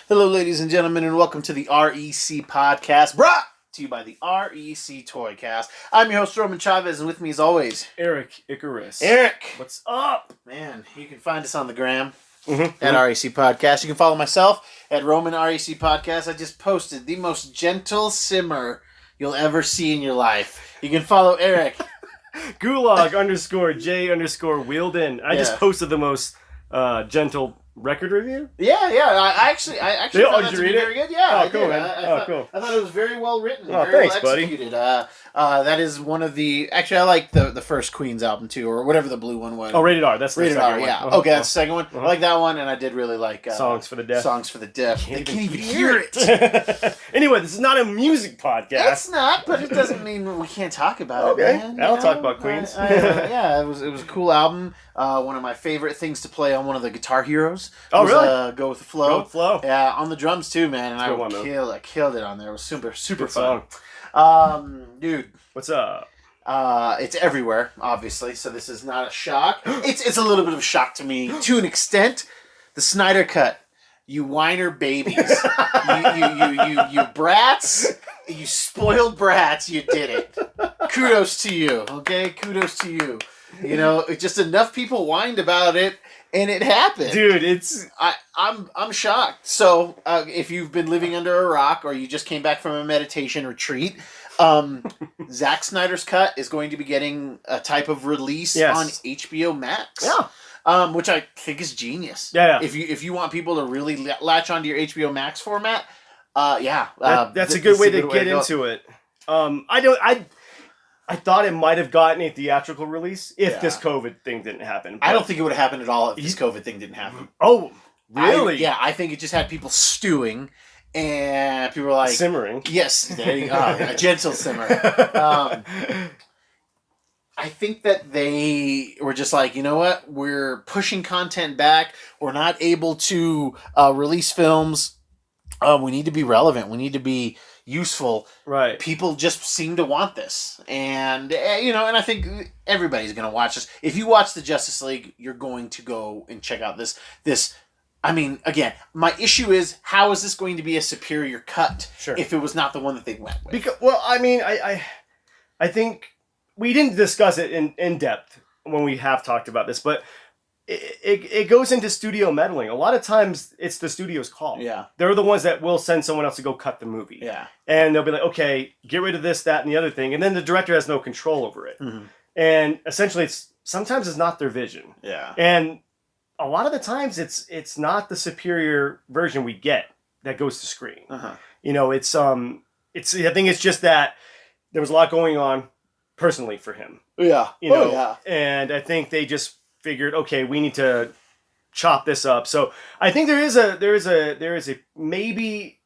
Hello, ladies and gentlemen, and welcome to the REC podcast, brought to you by the REC Toycast. I'm your host, Roman Chavez, and with me, as always, Erik Icarus. Eric. What's up? Man, you can find us on the gram Mm-hmm. at REC Podcast. You can follow myself at Roman REC Podcast. I just posted the most gentle simmer you'll ever see in your life. You can follow Eric. Gulag_J_Wielden. I just posted the most gentle record review. Yeah. I actually Did thought that you to read be it? very good. Yeah, Oh, I cool, did. man. Cool. I thought it was very well written. Oh, very thanks, well buddy. executed. That is one of the. Actually, I like the first Queen's album too, or whatever the blue one was. Oh, Rated R. That's the Rated second R. one. Yeah. Uh-huh. Okay, that's the second one. I like that one, and I did really like Songs for the Deaf. Songs for the Deaf. They can't even hear it. Anyway, this is not a music podcast. It's not, but it doesn't mean we can't talk about it. Okay, Man. I'll talk about Queens. Yeah, it was a cool album. One of my favorite things to play on one of the Guitar Heroes. Oh, was, really? Go with the Flow. Go with the Flow. Yeah, on the drums too, man. And I killed it on there. It was super Good fun. song. Dude. What's up? It's everywhere, obviously, so this is not a shock. It's a little bit of a shock to me, to an extent. The Snyder Cut, you whiner babies, you brats, you spoiled brats, you did it. Kudos to you, okay? Kudos to you. You know, just enough people whined about it, and it happened. Dude, I'm shocked. So, if you've been living under a rock or you just came back from a meditation retreat, Zack Snyder's cut is going to be getting a type of release on HBO Max. Yeah. Which I think is genius. Yeah. If you want people to really latch onto your HBO Max format, that's a good way to get into it. I thought it might have gotten a theatrical release if this COVID thing didn't happen. I don't think it would have happened at all if this COVID thing didn't happen. Oh, really? I think it just had people stewing, and people were like... Simmering. Yes, there you go. A gentle simmer. I think that they were just like, you know what? We're pushing content back. We're not able to release films. We need to be relevant. We need to be useful. Right. People just seem to want this. And, and I think everybody's going to watch this. If you watch the Justice League, you're going to go and check out this. I mean, again, my issue is, how is this going to be a superior cut if it was not the one that they went with? Because, well, I mean, I think we didn't discuss it in depth when we have talked about this, but it goes into studio meddling. A lot of times it's the studio's call. Yeah. They're the ones that will send someone else to go cut the movie. Yeah. And they'll be like, okay, get rid of this, that, and the other thing. And then the director has no control over it. Mm-hmm. And essentially sometimes it's not their vision. Yeah. And a lot of the times it's not the superior version we get that goes to screen. Uh-huh. You know, I think it's just that there was a lot going on personally for him. Yeah. You know, and I think they just figured, okay, we need to chop this up. So I think there is a maybe,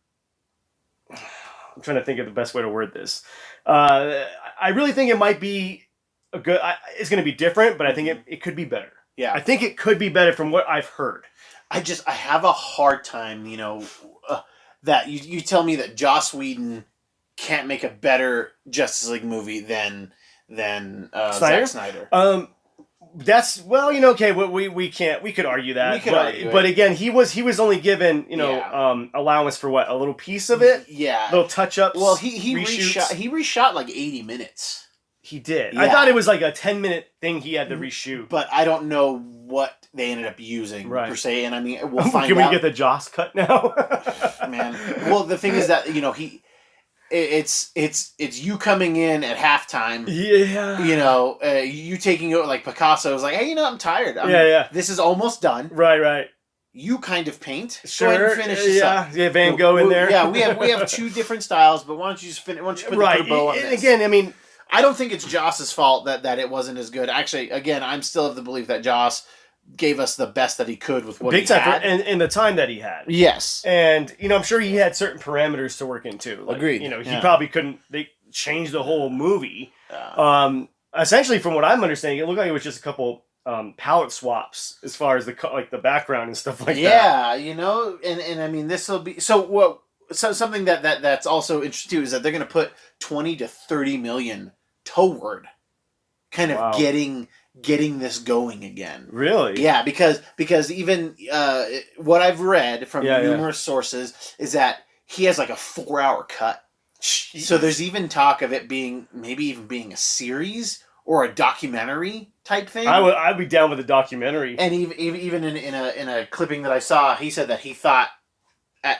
I'm trying to think of the best way to word this. I really think it might be it's going to be different, but I think it could be better. Yeah. I think it could be better from what I've heard. I have a hard time, that you tell me that Joss Whedon can't make a better Justice League movie than Zack Snyder. That's okay. We can't. We could argue that. But again, he was only given allowance for what, a little piece of it. Yeah, little touch ups. Well, he reshot like 80 minutes. He did. Yeah. I thought it was like a 10-minute thing he had to reshoot. But I don't know what they ended up using per se. And I mean, we'll find out. Can we get the Joss cut now? Man, well, the thing is that it's you coming in at halftime. Yeah. You taking it like Picasso was like, hey, I'm tired. This is almost done. Right. You kind of paint. Sure. Go ahead and finish this up. Yeah, Van Gogh in there. Yeah, we have two different styles, but why don't you just finish? Why don't you put a bow on this? And again, I mean, I don't think it's Joss's fault that it wasn't as good. Actually, again, I'm still of the belief that Joss gave us the best that he could with what he had. In the time that he had. Yes. And, I'm sure he had certain parameters to work into. Like, agreed. He probably couldn't, they changed the whole movie. Essentially, from what I'm understanding, it looked like it was just a couple palette swaps as far as the background and stuff like that. Yeah, and I mean, this will be, so something that's also interesting too is that they're going to put 20 to 30 million toward kind of getting getting this going again. Really? Yeah, because even what I've read from numerous sources is that he has like a 4-hour cut. Jeez. So there's even talk of it being a series or a documentary type thing. I'd be down with a documentary. And even in a clipping that I saw, he said that he thought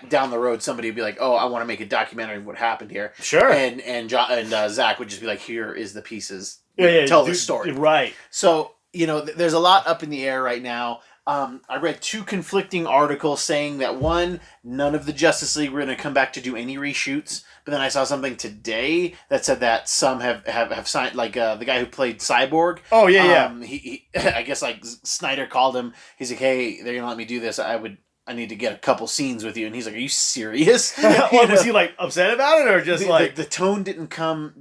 down the road somebody would be like, "Oh, I want to make a documentary of what happened here." Sure. And Zach would just be like, "Here is the pieces. Yeah, tell the story." Right. So there's a lot up in the air right now. I read 2 conflicting articles saying that one, none of the Justice League were going to come back to do any reshoots. But then I saw something today that said that some have signed, like the guy who played Cyborg. Oh, yeah. He I guess like Snyder called him. He's like, "Hey, they're going to let me do this. I need to get a couple scenes with you." And he's like, "Are you serious?" Was he like upset about it, or just the tone didn't come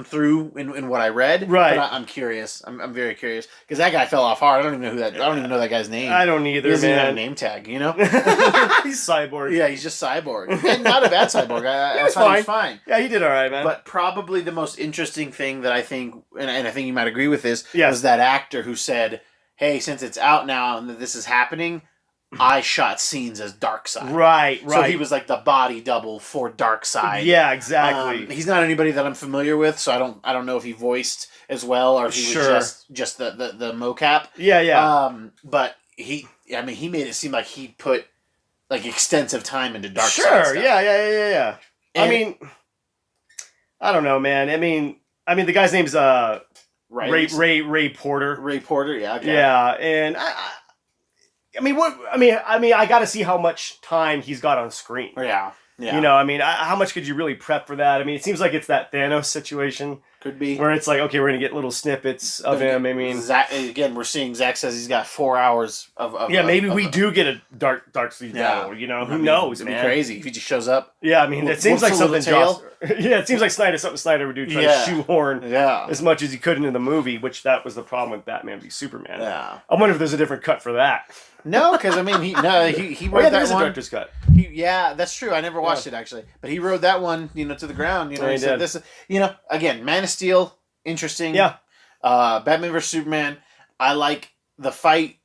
through in what I read? Right. But I'm curious. I'm very curious because that guy fell off hard. I don't even know that guy's name. I don't either, he doesn't man. even have a name tag, He's Cyborg. Yeah, he's just Cyborg. And not a bad Cyborg. I He's thought he was fine. fine. Yeah, he did all right, man. But probably the most interesting thing that I think, and I think you might agree with this, yes. was that actor who said, "Hey, since it's out now and that this is happening, I shot scenes as Darkseid." Right. So he was like the body double for Darkseid. Yeah, exactly. He's not anybody that I'm familiar with, so I don't know if he voiced as well or if he was just the mocap. Yeah. But he made it seem like he put like extensive time into Darkseid. Sure. Stuff. Yeah. And I mean, I don't know, man. I mean, the guy's name's Ray Porter. Ray Porter. Yeah. Okay. Yeah, and I got to see how much time he's got on screen. Yeah. How much could you really prep for that? I mean, it seems like it's that Thanos situation. Could be. Where it's like, okay, we're going to get little snippets of him. I mean... Zach, again, we're seeing Zach says he's got 4 hours of yeah, maybe we do get a Darkseid battle, Who knows, it'd man? be crazy if he just shows up. Yeah, I mean, it seems like something it seems like something Snyder would do, try to shoehorn as much as he could into the movie, which that was the problem with Batman v Superman. Yeah. I wonder if there's a different cut for that. No, because he wrote that one. A director's cut. That's true. I never watched it actually, but he rode that one, to the ground. He said this. Again, Man of Steel, interesting. Yeah. Batman vs Superman. I like the fight,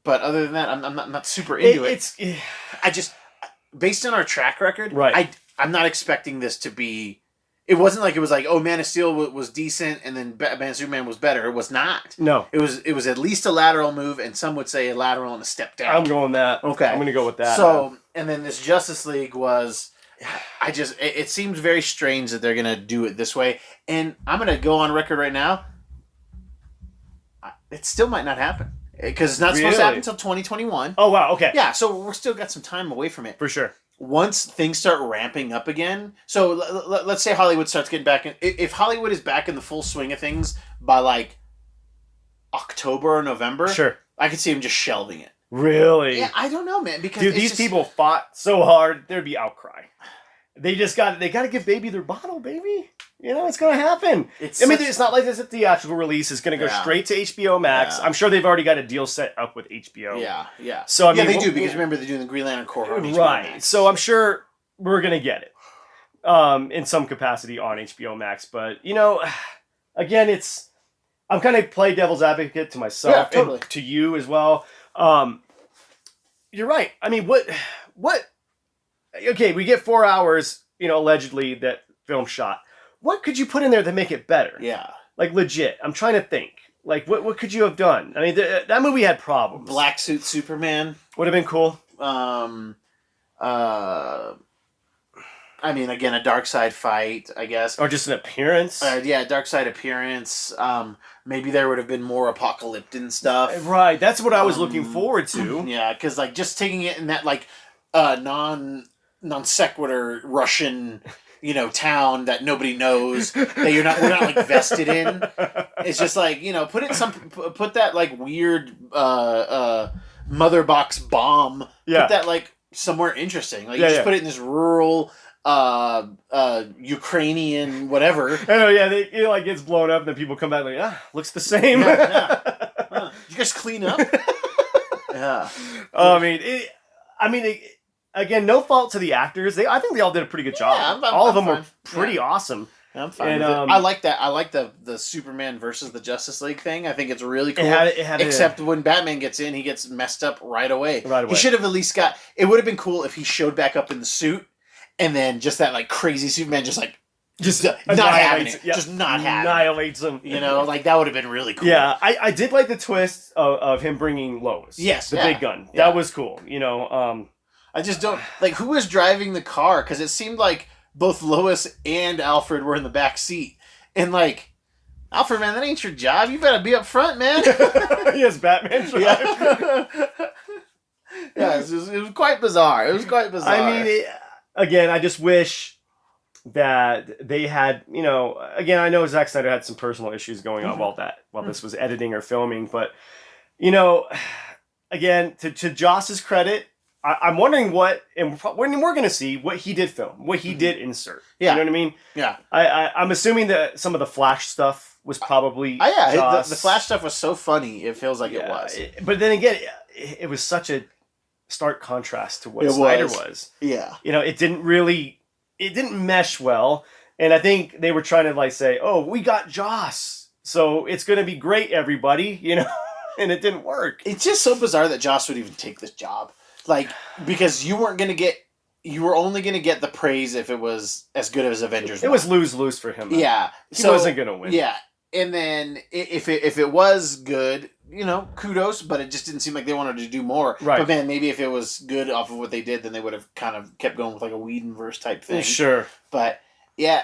but other than that, I'm not super into it. I just, based on our track record, right? I'm not expecting this to be. It wasn't like it was like, oh, Man of Steel was decent and then Batman and Superman was better. It was not. No. It was at least a lateral move, and some would say a lateral and a step down. I'm going that. Okay. I'm going to go with that. So, and then this Justice League was, it seems very strange that they're going to do it this way. And I'm going to go on record right now. It still might not happen. Because it's not supposed to happen until 2021. Oh, wow. Okay. Yeah, so we're still got some time away from it. For sure. Once things start ramping up again, so let's say Hollywood starts getting back in. If Hollywood is back in the full swing of things by like October or November, sure, I could see him just shelving it. Really? Yeah, I don't know, man. Because these people fought so hard, there'd be outcry. They got to give baby their bottle, baby. It's going to happen. It's not like this a theatrical release. It's going to go straight to HBO Max. Yeah. I'm sure they've already got a deal set up with HBO. Yeah. So they do, because remember they're doing the Green Lantern Corps on HBO Max. So I'm sure we're going to get it in some capacity on HBO Max. But, again, I'm kind of play devil's advocate to myself and to you as well. You're right. I mean, what? Okay, we get 4 hours, allegedly, that film shot. What could you put in there to make it better? Yeah. Like, legit. I'm trying to think. Like, what could you have done? I mean, that movie had problems. Black Suit Superman. Would have been cool. Again, a Darkseid fight, I guess. Or just an appearance. Darkseid appearance. Maybe there would have been more apocalyptic stuff. Right, that's what I was looking forward to. Yeah, because, like, just taking it in that, like, non sequitur Russian... town that nobody knows, that we're not like vested in. It's just like, put that like weird mother box bomb. Yeah. Put that like somewhere interesting. Like you just put it in this rural Ukrainian whatever. I know, yeah. It like gets blown up and then people come back like, looks the same. Yeah. You guys clean up? Yeah. Again, no fault to the actors. I think they all did a pretty good job. All of them were pretty awesome. I'm fine And, with it. I like that. I like the Superman versus the Justice League thing. I think it's really cool. It had Except when Batman gets in, he gets messed up right away. Right away. He should have at least got... It would have been cool if he showed back up in the suit, and then just that like crazy Superman just not having it. Yeah, just not having annihilates him. it. You know, like that would have been really cool. Yeah, I did like the twist of him bringing Lois. Yes, the yeah. big gun. Yeah. That was cool. You know, I just don't... Like, who was driving the car? Because it seemed like both Lois and Alfred were in the back seat. And, like, Alfred, man, that ain't your job. You better be up front, man. yes, Batman drive. Yeah, it was quite bizarre. It was quite bizarre. I mean, again, I just wish that they had, you know, again, I know Zack Snyder had some personal issues going on while this was editing or filming, but, you know, again, to Joss's credit, I'm wondering when we're going to see what he did film, what he did insert. Yeah. You know what I mean? Yeah. I'm assuming that some of the Flash stuff was probably the Flash stuff was so funny, it feels like it was. But then again, it was such a stark contrast to what Snyder was. Yeah. You know, it didn't mesh well. And I think they were trying to like say, oh, we got Joss, so it's going to be great, everybody, you know, and it didn't work. It's just so bizarre that Joss would even take this job. Like, because you were only going to get the praise if it was as good as Avengers 1. It was lose-lose for him. Yeah. He wasn't going to win. Yeah. And then if it was good, you know, kudos, but it just didn't seem like they wanted to do more. Right. But man, maybe if it was good off of what they did, then they would have kind of kept going with like a Whedonverse type thing. Sure. But yeah,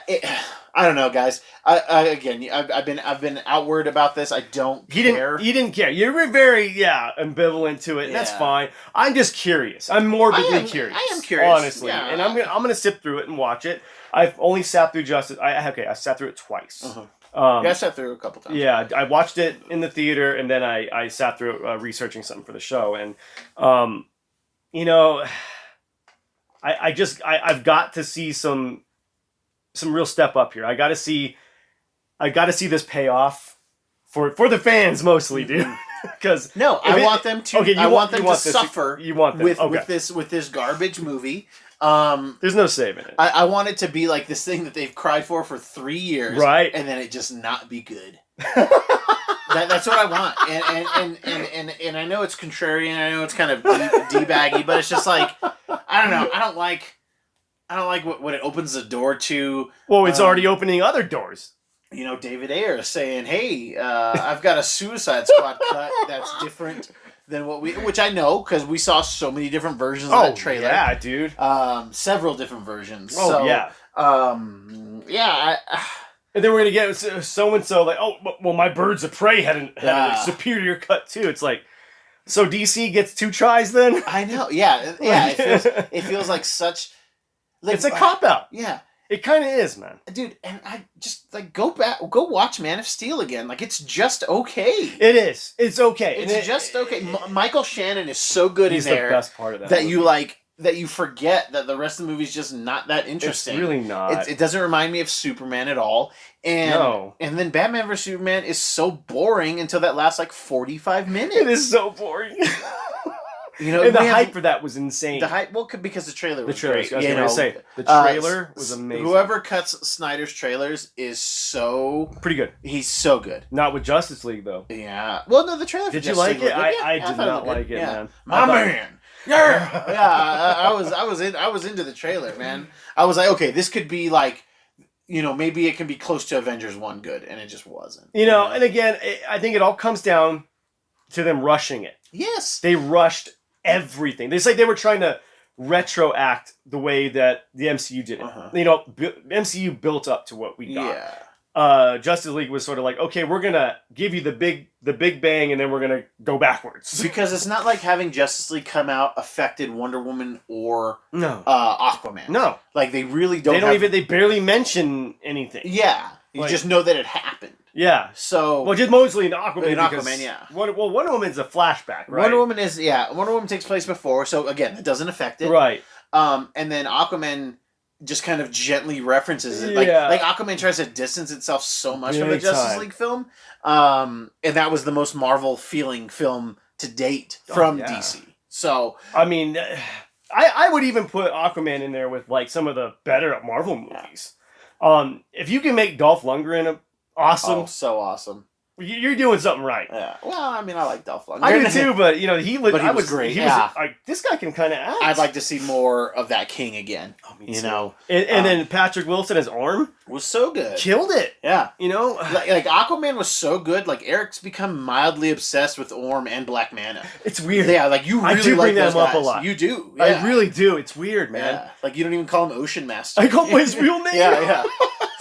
I don't know, guys. I've been outward about this. I don't care. You didn't care. You were very ambivalent to it. And that's fine. I'm just curious. I'm morbidly curious. I am curious, honestly. yeah. And I'm gonna sit through it and watch it. I've only sat through Justice. I sat through it twice. Uh-huh. I sat through it a couple times. Yeah, I watched it in the theater, and then I sat through it researching something for the show, and you know, I've got to see some real step up here. I got to see this pay off for the fans mostly, dude. Because I want them to. Okay, I want them to suffer. You want them with this garbage movie. There's no saving it. I want it to be like this thing that they've cried for 3 years, right? And then it just not be good. That's what I want. And I know it's contrarian. I know it's kind of debaggy, but it's just like I don't know. I don't like what it opens the door to. Well, it's already opening other doors. You know, David Ayer is saying, "Hey, I've got a Suicide Squad cut that's different." Than which I know because we saw so many different versions of that trailer. Yeah, dude. Several different versions. Oh, so, yeah. And then we're gonna get so and so like, oh, well, my Birds of Prey had a superior cut too. It's like, so DC gets 2 tries then? I know. Yeah. It feels like such. Like, it's a cop out. Yeah. It kind of is, man. Dude, and I just, like, go watch Man of Steel again. Like, it's just okay. It is. It's okay. It's just okay. Michael Shannon is so good in there. He's the best part of that that movie. You, like, that you forget that the rest of the movie's just not that interesting. It's really not. It doesn't remind me of Superman at all. And then Batman vs. Superman is so boring until that last, like, 45 minutes. It is so boring. You know, and the hype for that was insane. The hype, well, because the trailer was great. I was going to say, the trailer was amazing. Whoever cuts Snyder's trailers is so... Pretty good. He's so good. Not with Justice League, though. Yeah. Well, no, the trailer for Did you like it? I did not like it, man. My man! Yeah! I was into the trailer, man. I was like, okay, this could be like... You know, maybe it can be close to Avengers 1 good, and it just wasn't. You know, and again, I think it all comes down to them rushing it. Yes. They rushed everything. It's like they were trying to retroact the way that the MCU did it. Uh-huh. You know, MCU built up to what we got. Yeah. Justice League was sort of like, okay, we're gonna give you the big bang, and then we're gonna go backwards. Because it's not like having Justice League come out affected Wonder Woman or Aquaman. No, like they really don't. They barely mention anything. Yeah, you just know that it happened. Yeah. So just mostly in Aquaman. Yeah. Wonder Woman's a flashback, right? Wonder Woman takes place before, so again, it doesn't affect it. Right. And then Aquaman just kind of gently references it. Like Aquaman tries to distance itself so much from the Justice League film. And that was the most Marvel feeling film to date from DC. So I mean, I would even put Aquaman in there with like some of the better Marvel movies. If you can make Dolph Lundgren awesome, Oh, so awesome. you're doing something right. Yeah. Well, I mean, I like Dolph Lundgren. I do too, but you know, he looked. But he was great. Yeah. Like, this guy can kind of act. I'd like to see more of that King again. Oh, me you too. know, And then Patrick Wilson, his arm was so good. killed it. Yeah. You know, Like Aquaman was so good. Like Eric's become mildly obsessed with Orm and Black Manta. it's weird. Yeah, like you really I do like bring those them up guys. a lot. You do. Yeah. I really do. It's weird, man. Yeah. Like you don't even call him Ocean Master. I call him his real name. Yeah.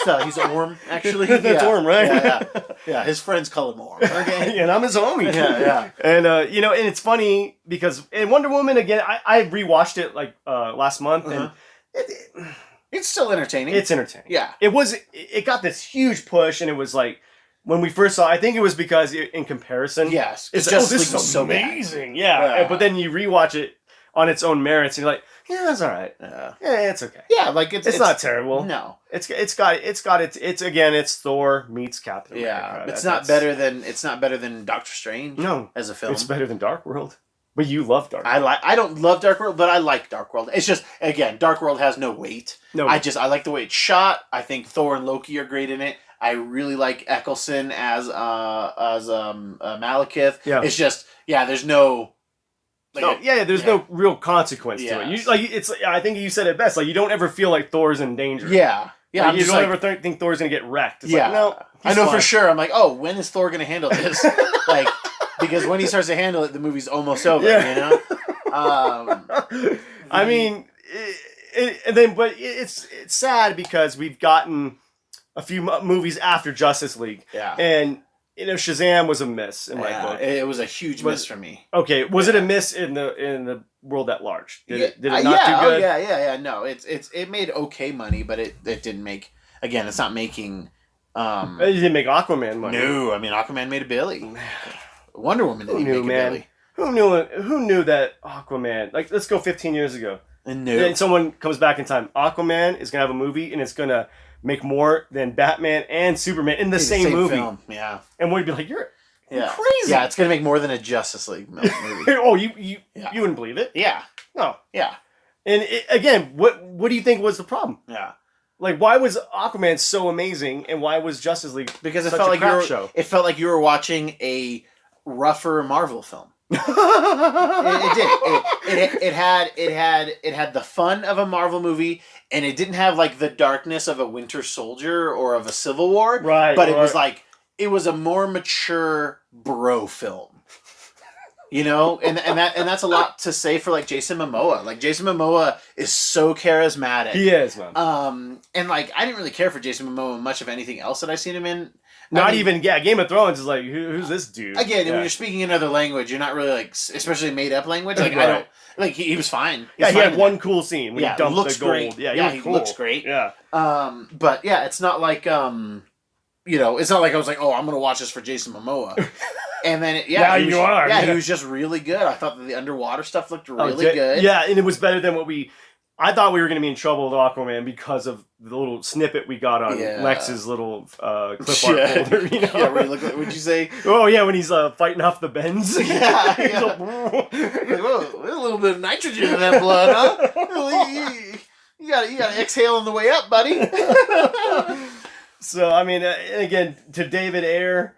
So he's Orm, actually. That's Orm, right? Yeah. His friends call him Orm. Okay. And I'm his homie. Yeah. And you know, and it's funny because in Wonder Woman again, I rewatched it like last month, and It's still entertaining. it's entertaining. Yeah. It got this huge push, and it was like when we first saw. I think it was because in comparison, Yes. it's Justice this League is was so bad. amazing. Yeah. Yeah. But then you rewatch it on its own merits, and you're like, yeah, that's all right. Yeah. Yeah, it's okay. Yeah, like it's It's not terrible. No. It's Thor meets Captain America. It's not better than Doctor Strange. No, as a film. it's better than Dark World. But you love Dark. I don't love Dark World, but I like Dark World. It's just again, Dark World has no weight. No, I like the way it's shot. I think Thor and Loki are great in it. I really like Eccleston as Malekith. Yeah. It's just there's no. There's no real consequence to it. Yes. I think you said it best. Like you don't ever feel like Thor's in danger. Yeah. Like, you don't ever think Thor's gonna get wrecked. It's like, no, I know fine. for sure. I'm like, oh, when is Thor gonna handle this? Like, because when he starts to handle it, the movie's almost over. Yeah. You know. I mean, it's sad because we've gotten a few movies after Justice League. Yeah. And you know, Shazam was a miss in my book. It was a huge miss for me. Okay, was it a miss in the world at large? Did it not do Oh, good? yeah. No, it made okay money, but it didn't make. Again, it's not making. It didn't make Aquaman money. No, I mean Aquaman made a billy. Wonder Woman didn't make a billy. Who knew that Aquaman? Like, let's go 15 years ago. And Then someone comes back in time. Aquaman is gonna have a movie, and it's gonna make more than Batman and Superman in the same movie. Film. Yeah. And we'd be like, you're crazy. Yeah, it's gonna make more than a Justice League movie. Oh, you wouldn't believe it. Yeah. No. Yeah. And again, what do you think was the problem? Yeah. Like, why was Aquaman so amazing, and why was Justice League Because it such felt a like crap show? It felt like you were watching a rougher Marvel film. It did. It had the fun of a Marvel movie, and it didn't have like the darkness of a Winter Soldier or of a Civil War. Right. But it was a more mature bro film. You know, and that's a lot to say for like Jason Momoa. Like Jason Momoa is so charismatic. He is, man. And like I didn't really care for Jason Momoa much of anything else that I've seen him in. Game of Thrones is like, who's this dude? Again, when you're speaking another language, you're not really like, especially made up language. Like Right. I don't like he was fine. He had one cool scene when he dumped looks the gold. great. Yeah, he cool. looks great. Yeah. But yeah, it's not like it's not like I was like, oh, I'm gonna watch this for Jason Momoa. And then he was just really good. I thought that the underwater stuff looked really good. Yeah, and it was better than I thought we were going to be in trouble with Aquaman because of the little snippet we got on Lex's little clip art folder. You know? Yeah, where you look like, what'd you say? Oh yeah, when he's fighting off the bends. Yeah. Like, whoa, there's a little bit of nitrogen in that blood, huh? You got to exhale on the way up, buddy. So I mean, again, to David Ayer,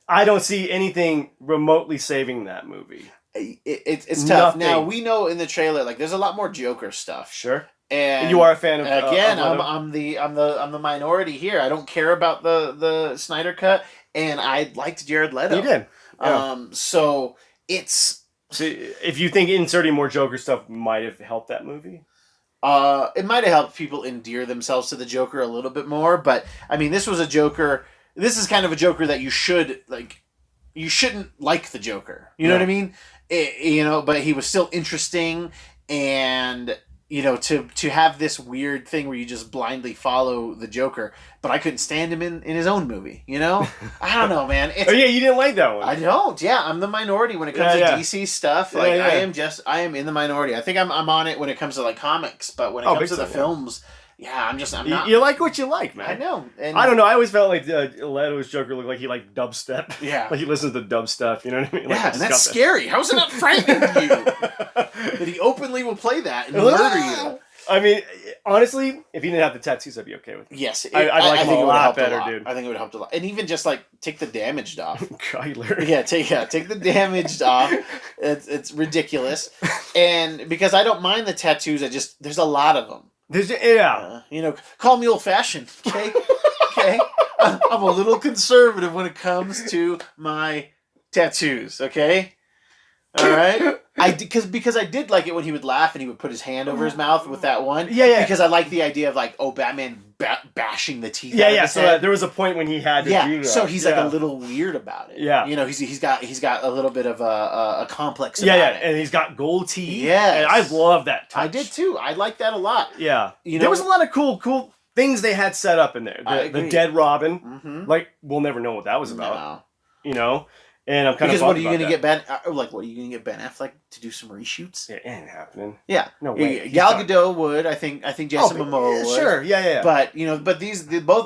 I don't see anything remotely saving that movie. It's tough. Nothing. Now we know in the trailer, like there's a lot more Joker stuff. Sure. And you are a fan of again. I'm the minority here. I don't care about the Snyder cut, and I liked Jared Leto. You did. Yeah. So it's. So if you think inserting more Joker stuff might have helped that movie. It might have helped people endear themselves to the Joker a little bit more, but I mean, this was a Joker. This is kind of a Joker that you shouldn't like the Joker. You know what I mean? But he was still interesting, and to have this weird thing where you just blindly follow the Joker. But I couldn't stand him in his own movie. I don't know, man. You didn't like that one. I don't. Yeah, I'm the minority when it comes to DC stuff. Like I am in the minority. I think I'm on it when it comes to like comics, but when it comes to the films. Yeah, I'm not. You like what you like, man. I know. And I don't know. I always felt like Leto's Joker looked like he liked dubstep. Yeah. Like he listens to dubstep. You know what I mean? Like, yeah, and that's scary. How is it not frightening you? That he openly will play that and murder you. I mean, honestly, if he didn't have the tattoos, I'd be okay with it. Yes, I'd like him think a it would have lot helped better, a lot. dude. I think it would have helped a lot, and even just like take the damaged off. Kyler. Yeah, take the damaged off. It's ridiculous, and because I don't mind the tattoos, there's a lot of them. Call me old fashioned. Okay, okay. I'm a little conservative when it comes to my tattoos. Okay, all right. Because I did like it when he would laugh and he would put his hand over his mouth with that one. Yeah. Because I like the idea of like, Batman bashing the teeth. Yeah, out of yeah. his So head. there was a point when he had to do that. So he's like a little weird about it. Yeah. He's got a little bit of a complex. Yeah, about it. And he's got gold teeth. Yeah, and I love that touch. I did too. I like that a lot. Yeah, there was a lot of cool things they had set up in there. The dead Robin, like we'll never know what that was about. No. And I'm kind of what are you going to get Ben? What are you going to get Ben Affleck to do some reshoots? It ain't happening. Yeah, no way. Gal Gadot would. I think Jason Momoa would. Sure, yeah. But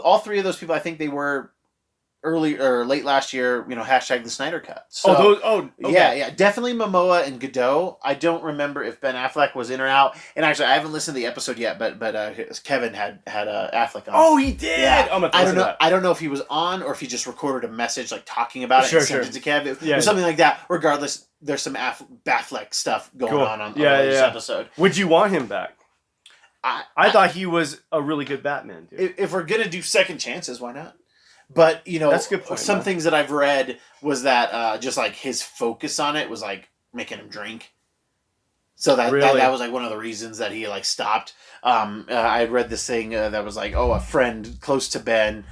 all three of those people, I think they were early or late last year. Hashtag the Snyder Cut. So, okay. Yeah, definitely Momoa and Gadot. I don't remember if Ben Affleck was in or out. And actually, I haven't listened to the episode yet. But Kevin had Affleck on. Oh, he did. Yeah. I don't know. I don't know if he was on or if he just recorded a message like talking about it and sent it to Kevin or something like that. Regardless, there's some Affleck stuff going on this episode. Would you want him back? I thought he was a really good Batman, dude. If we're gonna do second chances, why not? But that's a good point, some things that I've read was that just like his focus on it was like making him drink. So that was like one of the reasons that he like stopped. I read this thing that was like, a friend close to Ben,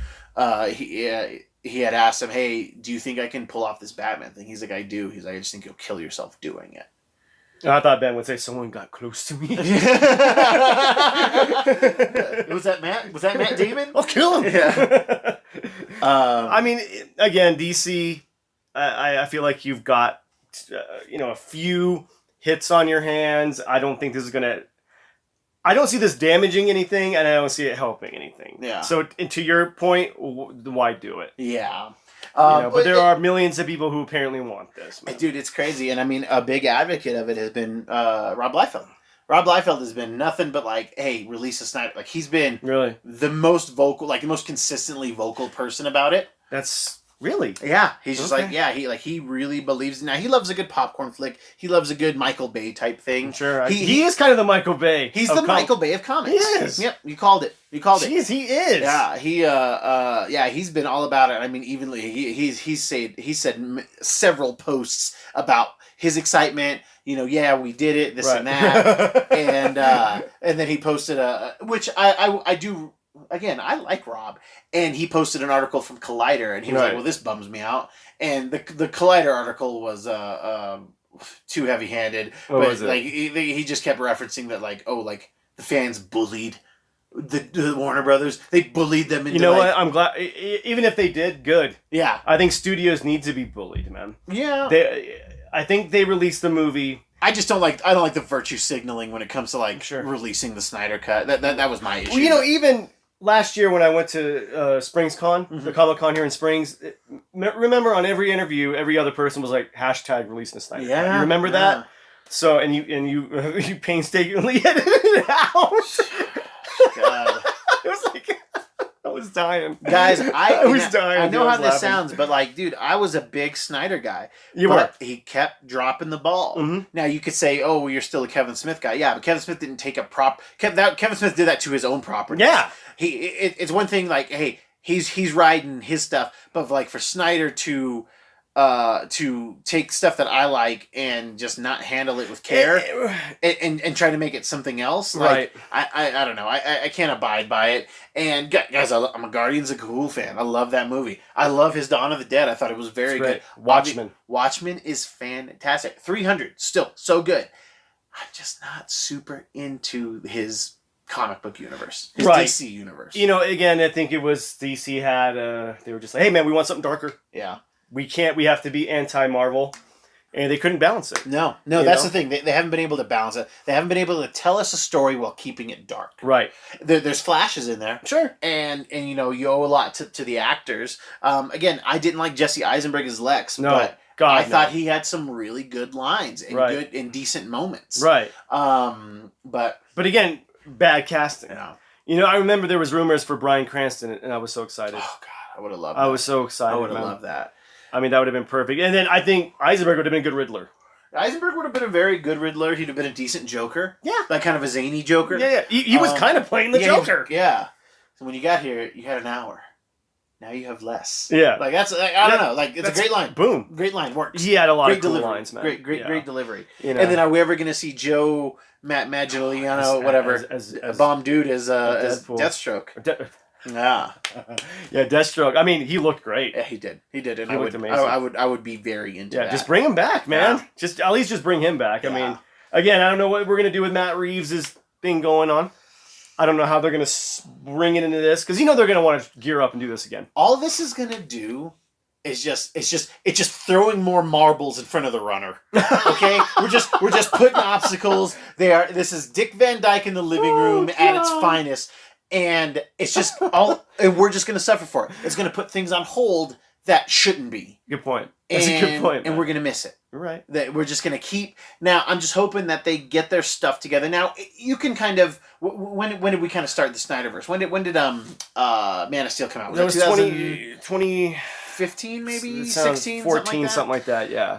he had asked him, "Hey, do you think I can pull off this Batman thing?" He's like, "I do." He's like, "I just think you'll kill yourself doing it." I thought Ben would say, "Someone got close to me." Was that Matt? Was that Matt Damon? I'll kill him. Yeah. I mean, again, DC. I feel like you've got a few hits on your hands. I don't think this is gonna. I don't see this damaging anything, and I don't see it helping anything. Yeah. So, to your point, why do it? Yeah. But there are millions of people who apparently want this. Man. Dude, it's crazy. And I mean, a big advocate of it has been Rob Liefeld. Rob Liefeld has been nothing but like, hey, release a Snyder. Like, he's been really the most vocal, like the most consistently vocal person about it. That's really? Yeah. He's just like, he really believes. Now, he loves a good popcorn flick. He loves a good Michael Bay type thing. Sure. He is kind of the Michael Bay. He's the Michael Bay of comics. He is. Yep. You called it. Jeez, he is. Yeah, he's been all about it. I mean, even he said several posts about his excitement. We did it, this and that, and then he posted which I do. Again, I like Rob, and he posted an article from Collider, and he was like, "Well, this bums me out." And the Collider article was too heavy-handed, but like he just kept referencing that, like, the fans bullied the Warner Brothers. They bullied them into. What? I'm glad. Even if they did, good. Yeah. I think studios need to be bullied, man. Yeah. I think they released the movie. I don't like the virtue signaling when it comes to like releasing the Snyder Cut. That was my issue. Well, even last year when I went to Springs Con, the Comic Con here in Springs, remember on every interview, every other person was like hashtag releasing the Snyder Cut. You remember that? So and you painstakingly edited it out. God. It was like I was dying, guys. I was dying. I know how this laughing. sounds, but like, dude, I was a big Snyder guy. You were. He kept dropping the ball. Now you could say, "Oh, well, you're still a Kevin Smith guy." Yeah, but Kevin Smith didn't take a Kevin Smith did that to his own property. Yeah, it's one thing like, hey, he's riding his stuff, but like for Snyder to take stuff that I like and just not handle it with care and try to make it something else. Like, right. I don't know. I can't abide by it. And guys, I'm a Guardians of Gahul fan. I love that movie. I love his Dawn of the Dead. I thought it was very good. Watchmen is fantastic. 300, still so good. I'm just not super into his comic book universe, his DC universe. Again, I think it was DC had, they were just like, hey man, we want something darker. Yeah. We have to be anti-Marvel, and they couldn't balance it. No, that's the thing. They haven't been able to balance it. They haven't been able to tell us a story while keeping it dark. Right. There's flashes in there. Sure. And you owe a lot to the actors. Again, I didn't like Jesse Eisenberg as Lex, but I thought he had some really good lines and good and decent moments. Right. But again, bad casting. Yeah. You know, I remember there was rumors for Bryan Cranston, and I was so excited. Oh God, I would have loved that. I was so excited. I would have man. loved that. I mean, that would have been perfect. And then I think Eisenberg would have been a good Riddler. Eisenberg would have been a very good Riddler. He'd have been a decent Joker. Yeah. Like kind of a zany Joker. Yeah. He was kind of playing the Joker. Yeah. So when you got here, you had an hour. Now you have less. Yeah. Like that's like, I don't know. Like it's a great line. Boom. Great line. Works. He had a lot great of cool delivery. lines, man. Great delivery. You know. And then are we ever going to see Joe Maggiogliano, whatever, as bomb dude as Deathstroke? Yeah. Yeah, Deathstroke. I mean, he looked great. Yeah, he did, and He I looked would, amazing. I would be very into that. Just bring him back, man. Yeah. Just at least bring him back. Yeah. I mean, again, I don't know what we're gonna do with Matt Reeves' thing going on. I don't know how they're gonna bring it into this because they're gonna want to gear up and do this again. All this is gonna do is it's just throwing more marbles in front of the runner. Okay, we're just putting obstacles there. This is Dick Van Dyke in the living room at its finest, and it's just and we're just gonna suffer for it. It's gonna put things on hold that shouldn't be. Good point. That's a good point. And we're gonna miss it. You're right. That we're just gonna keep. Now I'm just hoping that they get their stuff together. Now you can kind of when did we kind of start the Snyderverse? When did Man of Steel come out? Was that 2015 maybe 16 14 something like that. Yeah.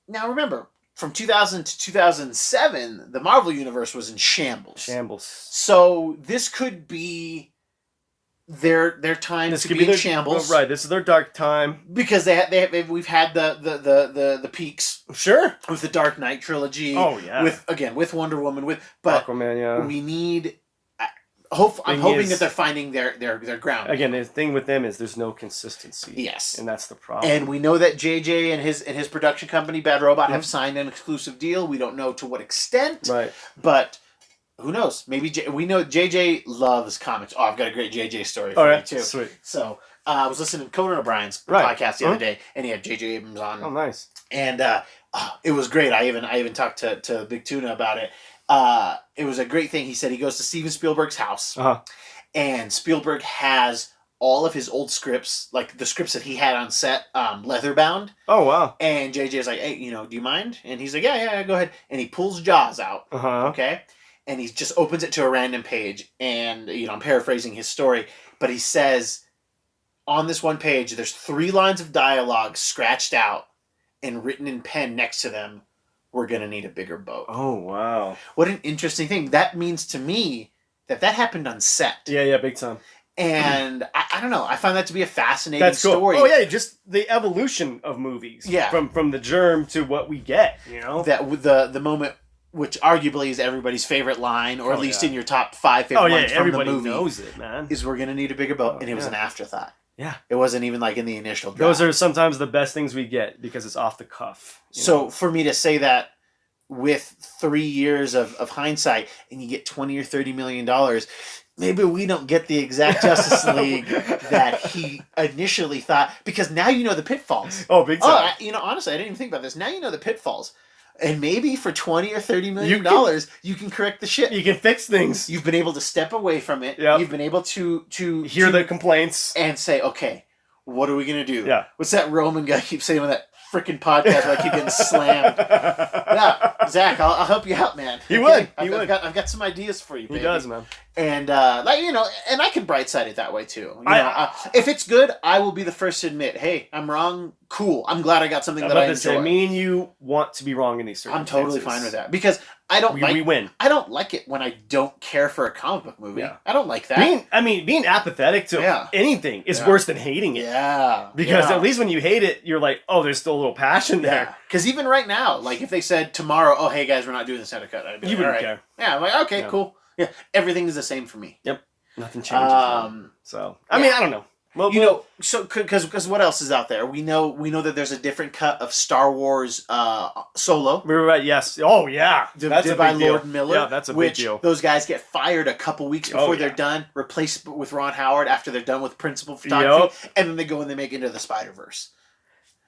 Now remember from 2000 to 2007 the Marvel universe was in shambles. So this could be their time to be in shambles. Right. This is their dark time because we've had the peaks. Sure. With the Dark Knight trilogy. Oh yeah. With Wonder Woman but Aquaman, yeah. We need I'm hoping that they're finding their ground. Again, the thing with them is there's no consistency. Yes. And that's the problem. And we know that JJ and his production company Bad Robot have signed an exclusive deal. We don't know to what extent. Right. But who knows? Maybe we know JJ loves comics. Oh, I've got a great JJ story for you too. Sweet. So I was listening to Conan O'Brien's podcast the other day, and he had JJ Abrams on. Oh, nice. And it was great. I even talked to Big Tuna about it. It was a great thing. He said he goes to Steven Spielberg's house, and Spielberg has all of his old scripts, like the scripts that he had on set, leather bound. Oh wow! And JJ's like, "Hey, do you mind?" And he's like, "Yeah, go ahead." And he pulls Jaws out. Okay. And he just opens it to a random page, and I'm paraphrasing his story, but he says, on this one page, there's 3 lines of dialogue scratched out and written in pen next to them. We're gonna need a bigger boat. Oh wow! What an interesting thing that means to me. That happened on set. Yeah, big time. And I don't know. I find that to be a fascinating story. Oh yeah, just the evolution of movies. Yeah. From the germ to what we get. That with the moment. Which arguably is everybody's favorite line, or at least in your top 5 favorite lines from the movie. Everybody knows it, man. Is we're gonna need a bigger boat, and it was an afterthought. Yeah, it wasn't even like in the initial draft. Those are sometimes the best things we get because it's off the cuff. So for me to say that with 3 years of hindsight, and you get $20 or $30 million, maybe we don't get the exact Justice League that he initially thought, because now you know the pitfalls. Oh, big time. Honestly, I didn't even think about this. Now you know the pitfalls. And maybe for $20 or $30 million, you can correct the shit. You can fix things. You've been able to step away from it. Yep. You've been able to hear the complaints and say, okay, what are we gonna do? Yeah. What's that Roman guy keeps saying on that freaking podcast where I keep getting slammed? Yeah, Zach, I'll help you out, man. He would. I've got some ideas for you, baby. He does, man. And and I can brightside it that way too. If it's good, I will be the first to admit, hey, I'm wrong. Cool. I'm glad I got something that I enjoy. Say, me and you want to be wrong in these circumstances. I'm totally fine with that because I don't we win. I don't like it when I don't care for a comic book movie. Yeah. I don't like that. Being apathetic to anything is worse than hating it. Yeah. Because at least when you hate it, you're like, oh, there's still a little passion there. Because even right now, like if they said tomorrow, oh, hey guys, we're not doing the Snyder Cut, I'd be you wouldn't care. Yeah, I'm like, okay, cool. Yeah, everything is the same for me. Yep. Nothing changes. So, I mean, I don't know. Well, so because what else is out there? We know that there's a different cut of Star Wars Solo. Right? Yes. Oh yeah. That's by Lord Miller. Yeah, that's a big deal. Those guys get fired a couple weeks before they're done, replaced with Ron Howard after they're done with principal photography, and then they go and they make Into the Spider-Verse.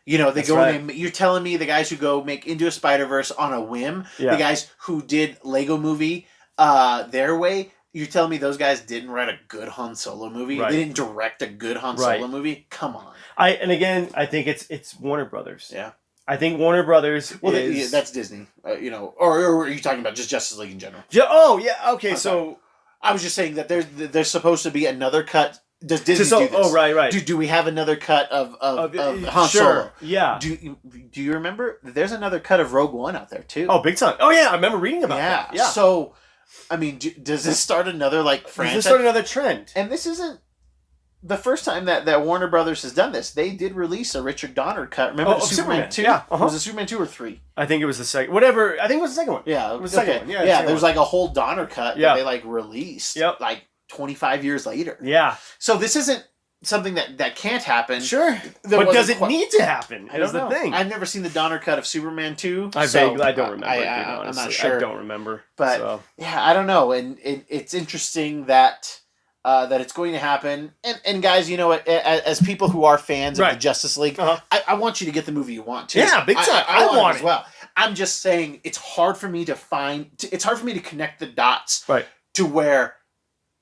They go and you're telling me the guys who go make Into a Spider-Verse on a whim, the guys who did Lego Movie their way. You're telling me those guys didn't write a good Han Solo movie? Right. They didn't direct a good Han Solo movie? Come on. I think it's Warner Brothers. Yeah. I think Warner Brothers Well, is... that's Disney. Or are you talking about just Justice League in general? Oh, yeah, okay, so... I was just saying that there's supposed to be another cut. Does Disney do this? Oh, right. Do we have another cut of Han Solo? Yeah. Do you remember? There's another cut of Rogue One out there too. Oh, big time. Oh, yeah, I remember reading about that. Yeah. So, I mean, does this start another franchise? Does this start another trend? And this isn't the first time that Warner Brothers has done this. They did release a Richard Donner cut. Remember Superman 2? Yeah. Was it Superman 2 or 3? I think it was the second. Whatever. I think it was the second one. Yeah, it was the second one. Yeah, there's like a whole Donner cut that they released 25 years later. Yeah. So this isn't something that can't happen. Sure. But does it need to happen? I don't know. The thing. I've never seen the Donner cut of Superman 2. I don't remember. I'm not sure. I don't remember. But yeah, I don't know. And it's interesting that it's going to happen. And guys, you know what? As people who are fans of the Justice League, I want you to get the movie you want to. Yeah, big time. I want it as well. I'm just saying it's hard for me to connect the dots to where,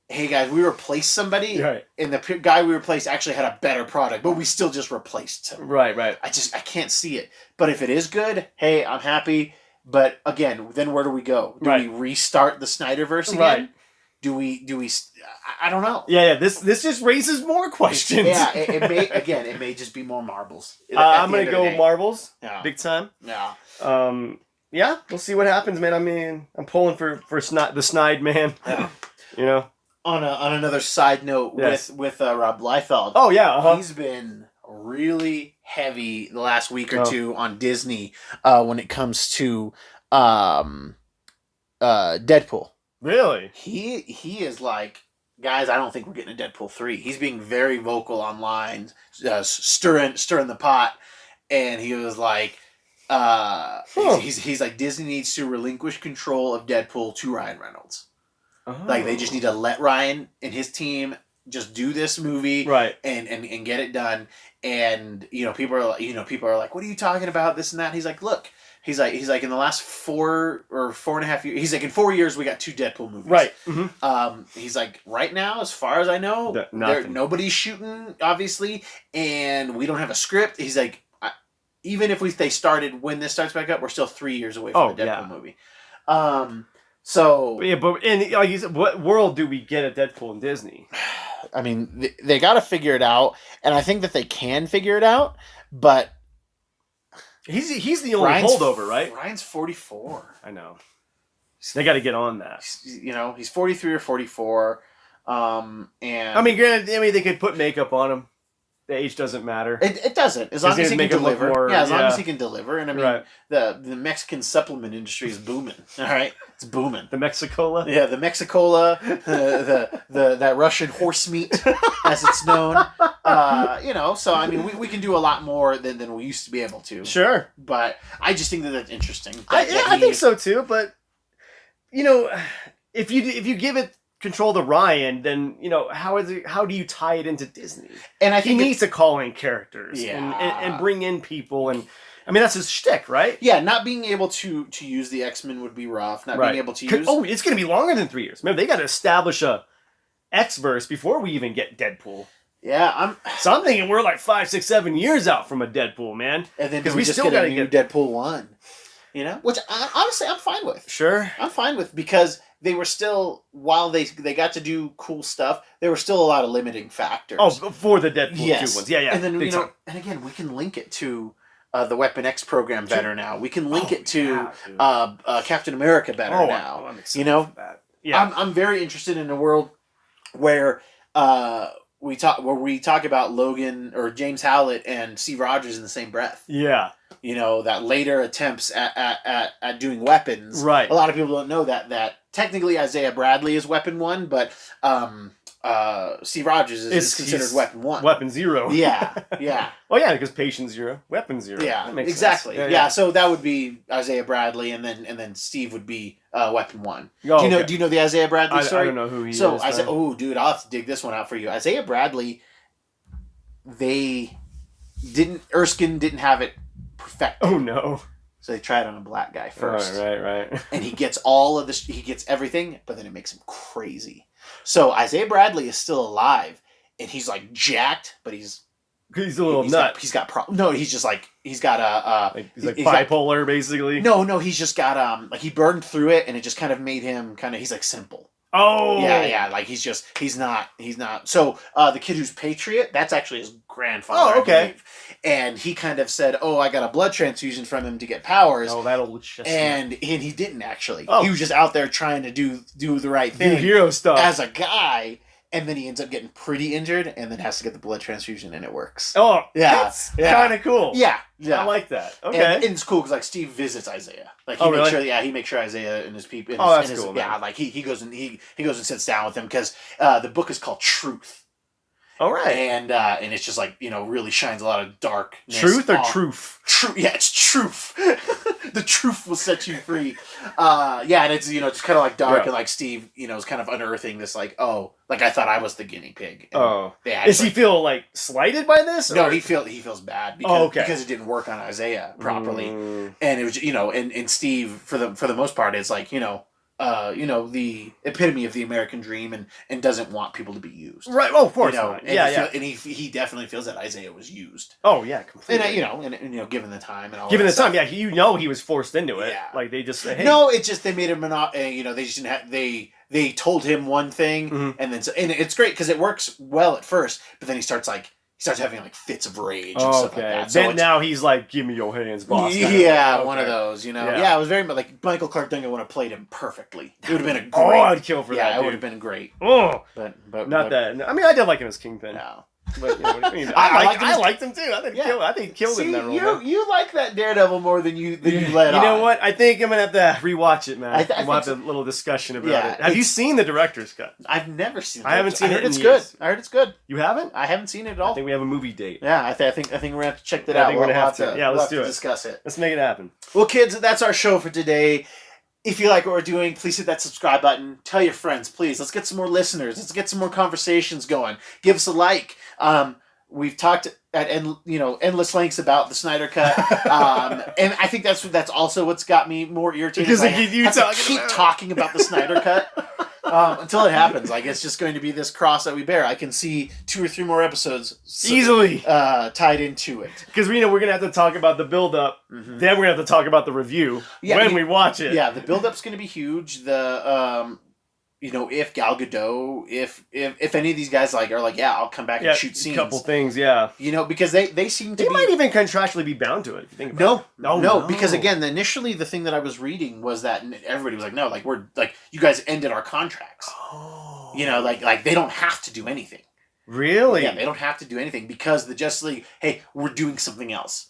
hey guys, we replaced somebody, and the guy we replaced actually had a better product, but we still just replaced him. Right. I can't see it. But if it is good, hey, I'm happy. But again, then where do we go? Do we restart the Snyderverse again? Right. Do we? I don't know. Yeah. This just raises more questions. Yeah. It may just be more marbles. I'm gonna go marbles. Yeah. Big time. Yeah. Yeah. We'll see what happens, man. I mean, I'm pulling for the Snide man. Yeah. You know. On another side note, with Rob Liefeld. Oh yeah. He's been really heavy the last week or two on Disney when it comes to Deadpool. Really? He is like, guys, I don't think we're getting a Deadpool 3. He's being very vocal online, stirring the pot, and he was like, he's like, Disney needs to relinquish control of Deadpool to Ryan Reynolds. Oh. Like they just need to let Ryan and his team just do this movie, and get it done. And people are like, what are you talking about? This and that. And he's like, look. He's like in the last 4 or 4.5 years. He's like, in 4 years we got 2 Deadpool movies. Right. Mm-hmm. He's like, right now, as far as I know, nobody's shooting, obviously, and we don't have a script. He's like, even if they started when this starts back up, we're still 3 years away from the Deadpool movie. But like you said, what world do we get at Deadpool and Disney? I mean, they got to figure it out, and I think that they can figure it out, but. He's the only holdover, right? Ryan's 44. I know. They got to get on that. He's 43 or 44. And I mean, granted, they could put makeup on him. The age doesn't matter. It doesn't, as long as he can deliver. As long as he can deliver. And I mean, the Mexican supplement industry is booming. All right, it's booming. The Mexicola. Yeah, the Mexicola, that Russian horse meat, as it's known. So I mean, we can do a lot more than we used to be able to. Sure, but I just think that's interesting. I think so too. But if you give it control to Ryan, then how do you tie it into Disney? And I think he needs to call in characters and bring in people, and I mean that's his shtick, right? Yeah, not being able to use the X-Men would be rough. Not being able to use it's going to be longer than 3 years. Remember, they got to establish a X-verse before we even get Deadpool. Yeah, I'm thinking we're like 5, 6, 7 years out from a Deadpool, man. And then we still got to get Deadpool 1. Which honestly I'm fine with. Sure, I'm fine with, because they were still, while they got to do cool stuff, there were still a lot of limiting factors. Oh, for the Deadpool 2 ones. Yeah. And then, and again, we can link it to the Weapon X program better now. We can link it to Captain America better now. I'm excited for that. Yeah. I'm very interested in a world where we talk about Logan or James Howlett and Steve Rogers in the same breath. Yeah. That later attempts at doing weapons. Right. A lot of people don't know that technically Isaiah Bradley is Weapon 1, but Steve Rogers is considered Weapon 1. Weapon 0. Yeah. Well, yeah, because Patient 0, Weapon 0. Yeah, that makes exactly. sense. Yeah, so that would be Isaiah Bradley, and then Steve would be Weapon 1. Oh, do you know the Isaiah Bradley story? I don't know who he is. So dude, I'll have to dig this one out for you. Isaiah Bradley, Erskine didn't have it perfected. Oh no. So they tried on a black guy first. Right. And he gets all of this, he gets everything, but then it makes him crazy. So Isaiah Bradley is still alive, and he's like jacked, but he's He's a little nut. He's got no. He's just like he's got a he's like bipolar basically. No, he's just got like he burned through it, and it just kind of made him kind of. He's like simple. Oh yeah. Like he's not. So the kid who's Patriot, that's actually his grandfather. Oh, okay. I believe. And he kind of said, "Oh, I got a blood transfusion from him to get powers." Oh, that old chestnut. And he didn't actually. Oh. He was just out there trying to do the right thing, hero stuff as a guy. And then he ends up getting pretty injured, and then has to get the blood transfusion, and it works. Oh, yeah, that's kind of cool. Yeah, I like that. Okay, and it's cool because like Steve visits Isaiah. Like he makes sure, he makes sure Isaiah and his people. That's cool. Yeah, like he goes and he goes and sits down with him because the book is called Truth. All right, and it's just like really shines a lot of darkness. Truth or truth? Truth, yeah, it's truth. The truth will set you free. And it's just kind of like dark and like Steve, is kind of unearthing this like I thought I was the guinea pig. And does he feel like slighted by this? No, he feels bad because it didn't work on Isaiah properly, and it was and Steve for the most part is like the epitome of the American dream and doesn't want people to be used. Right. Oh, of course. Not. And he definitely feels that Isaiah was used. Oh yeah, completely. And given the time and all. Given the stuff. time, yeah, he was forced into it. Yeah. Like they just say, hey. No, it's just they made him they just didn't have they told him one thing and then and it's great because it works well at first, but then he starts having like fits of rage and stuff like that. So then now he's like, "Give me your hands, boss." Yeah, one of those. Yeah, it was very much like Michael Clark Duncan would have played him perfectly. It would have been a great. Oh, I'd kill for that. Yeah, it dude. would have been great. Oh, but not that. I mean, I did like him as Kingpin. No. But I liked him too. I think he killed him in that role. You like that Daredevil more than you let on. You know what? I think I'm gonna have to rewatch it, man. We'll have a little discussion about it. Have you seen the director's cut? I've never seen it. I haven't seen it. It's good. I heard it's good. You haven't? I haven't seen it at all. I think we have a movie date. Yeah, I think we're gonna have to check that out. I think we're gonna have to. Yeah, let's do it. Discuss it. Let's make it happen. Well, kids, that's our show for today. If you like what we're doing, please hit that subscribe button. Tell your friends, please. Let's get some more listeners. Let's get some more conversations going. Give us a like. We've talked at endless lengths about the Snyder Cut, and I think that's also what's got me more irritated. Because you keep talking about the Snyder Cut until it happens. Like it's just going to be this cross that we bear. I can see 2 or 3 more episodes easily tied into it. Because we're gonna have to talk about the build up. Mm-hmm. Then we're gonna have to talk about the review when we watch it. Yeah, the build up's going to be huge. The if Gal Gadot, if any of these guys are like, yeah, I'll come back and shoot scenes. A couple things, yeah. Because they seem to They might even contractually be bound to it, if you think about it. No, because again, initially the thing that I was reading was that everybody was like, no, like we're like you guys ended our contracts. Oh. Like they don't have to do anything. Really? Yeah, they don't have to do anything because the Justice League, hey, we're doing something else.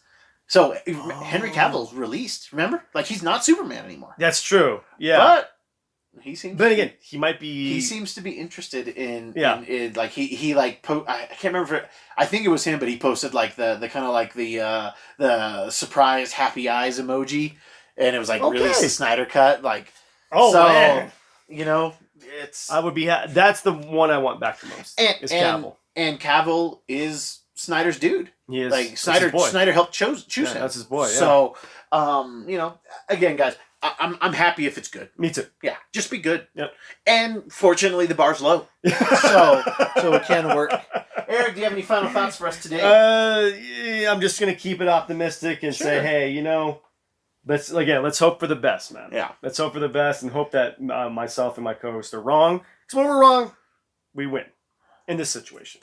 So Henry Cavill's released, remember? Like he's not Superman anymore. That's true. Yeah. But he seems. But again, he might be. He seems to be interested in. Yeah. In like he I can't remember. I think it was him, but he posted like the kind of like the surprise happy eyes emoji, and it was like release the Snyder Cut. Like. Oh man. It's. I would be. That's the one I want back the most. Is Cavill. And Cavill is Snyder's dude. He is. Like Snyder helped choose him. That's his boy. Yeah. So again, guys. I'm happy if it's good. Me too. Yeah, just be good. Yep. And fortunately, the bar's low, so it can work. Eric, do you have any final thoughts for us today? I'm just gonna keep it optimistic and say, hey, let's hope for the best, man. Yeah. Let's hope for the best and hope that myself and my co-host are wrong. Because when we're wrong, we win in this situation.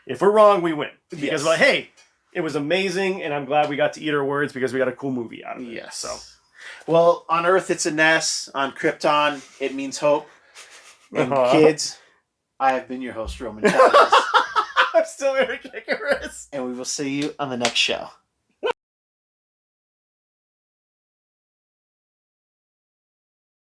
If we're wrong, we win. Because hey, it was amazing, and I'm glad we got to eat our words because we got a cool movie out of it. Yes. So. Well, on Earth, it's a nest. On Krypton, it means hope. And kids, I have been your host, Roman Chavez. I'm still Erik and Roman. And we will see you on the next show.